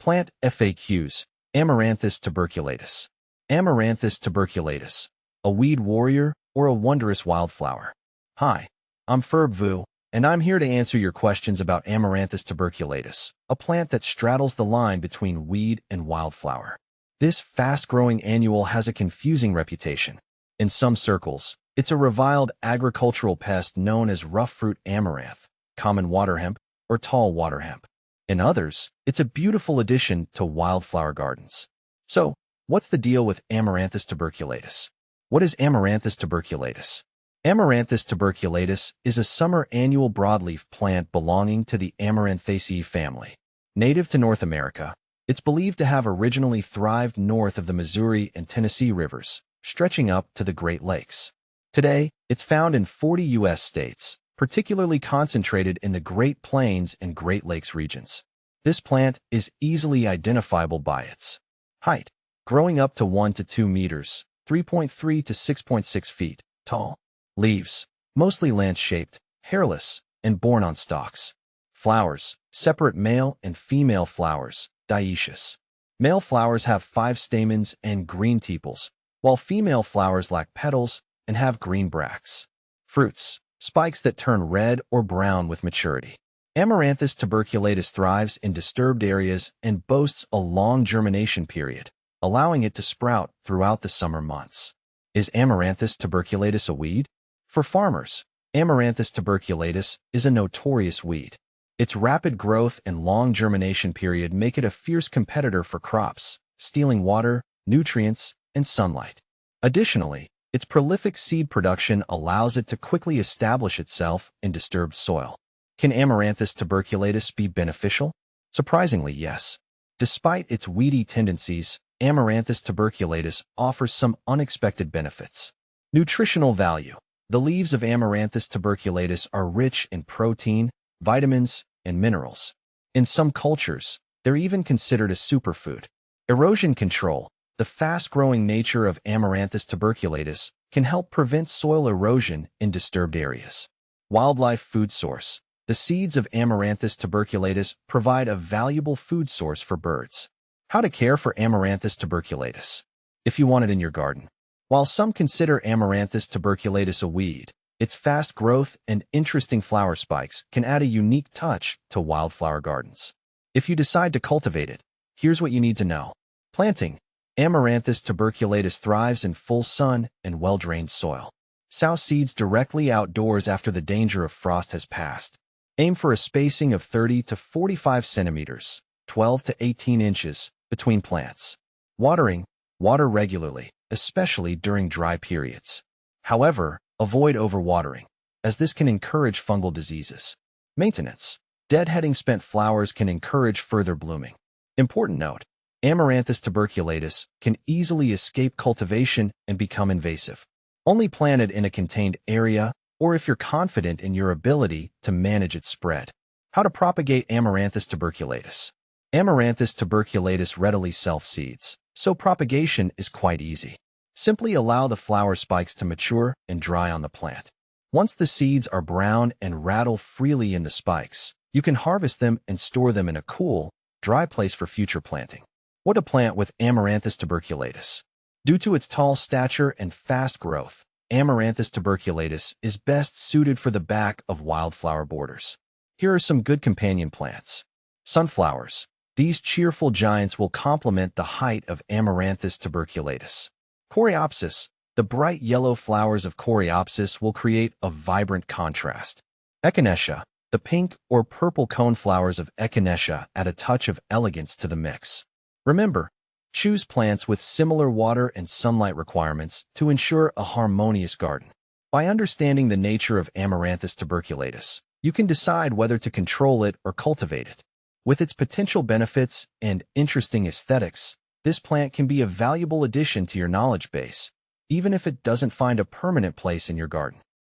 Plant FAQs. Amaranthus tuberculatus. Amaranthus tuberculatus. A weed warrior or a wondrous wildflower? Hi, I'm Ferb Vu, and I'm here to answer your questions about Amaranthus tuberculatus, a plant that straddles the line between weed and wildflower. This fast-growing annual has a confusing reputation. In some circles, it's a reviled agricultural pest known as rough fruit amaranth, common water hemp, or tall water hemp. In others, it's a beautiful addition to wildflower gardens. So, what's the deal with Amaranthus tuberculatus? What is Amaranthus tuberculatus? Amaranthus tuberculatus is a summer annual broadleaf plant belonging to the Amaranthaceae family. Native to North America, it's believed to have originally thrived north of the Missouri and Tennessee rivers, stretching up to the Great Lakes. Today, it's found in 40 U.S. states, particularly concentrated in the Great Plains and Great Lakes regions. This plant is easily identifiable by its height, growing up to 1 to 2 meters, 3.3 to 6.6 feet tall. Leaves, mostly lance-shaped, hairless, and borne on stalks. Flowers, separate male and female flowers, dioecious. Male flowers have 5 stamens and green tepals, while female flowers lack petals and have green bracts. Fruits, spikes that turn red or brown with maturity. Amaranthus tuberculatus thrives in disturbed areas and boasts a long germination period, allowing it to sprout throughout the summer months. Is Amaranthus tuberculatus a weed? For farmers, Amaranthus tuberculatus is a notorious weed. Its rapid growth and long germination period make it a fierce competitor for crops, stealing water, nutrients, and sunlight. Additionally, its prolific seed production allows it to quickly establish itself in disturbed soil. Can Amaranthus tuberculatus be beneficial? Surprisingly, yes. Despite its weedy tendencies, Amaranthus tuberculatus offers some unexpected benefits. Nutritional value. The leaves of Amaranthus tuberculatus are rich in protein, vitamins, and minerals. In some cultures, they're even considered a superfood. Erosion control. The fast-growing nature of Amaranthus tuberculatus can help prevent soil erosion in disturbed areas. Wildlife food source. The seeds of Amaranthus tuberculatus provide a valuable food source for birds. How to care for Amaranthus tuberculatus? If you want it in your garden. While some consider Amaranthus tuberculatus a weed, its fast growth and interesting flower spikes can add a unique touch to wildflower gardens. If you decide to cultivate it, here's what you need to know. Planting. Amaranthus tuberculatus thrives in full sun and well-drained soil. Sow seeds directly outdoors after the danger of frost has passed. Aim for a spacing of 30 to 45 centimeters, 12 to 18 inches, between plants. Watering. Water regularly, especially during dry periods. However, avoid overwatering, as this can encourage fungal diseases. Maintenance. Deadheading spent flowers can encourage further blooming. Important note. Amaranthus tuberculatus can easily escape cultivation and become invasive. Only plant it in a contained area or if you're confident in your ability to manage its spread. How to propagate Amaranthus tuberculatus? Amaranthus tuberculatus readily self-seeds, so propagation is quite easy. Simply allow the flower spikes to mature and dry on the plant. Once the seeds are brown and rattle freely in the spikes, you can harvest them and store them in a cool, dry place for future planting. What to plant with Amaranthus tuberculatus? Due to its tall stature and fast growth, Amaranthus tuberculatus is best suited for the back of wildflower borders. Here are some good companion plants. Sunflowers. These cheerful giants will complement the height of Amaranthus tuberculatus. Coreopsis. The bright yellow flowers of Coreopsis will create a vibrant contrast. Echinacea. The pink or purple cone flowers of Echinacea add a touch of elegance to the mix. Remember, choose plants with similar water and sunlight requirements to ensure a harmonious garden. By understanding the nature of Amaranthus tuberculatus, you can decide whether to control it or cultivate it. With its potential benefits and interesting aesthetics, this plant can be a valuable addition to your knowledge base, even if it doesn't find a permanent place in your garden.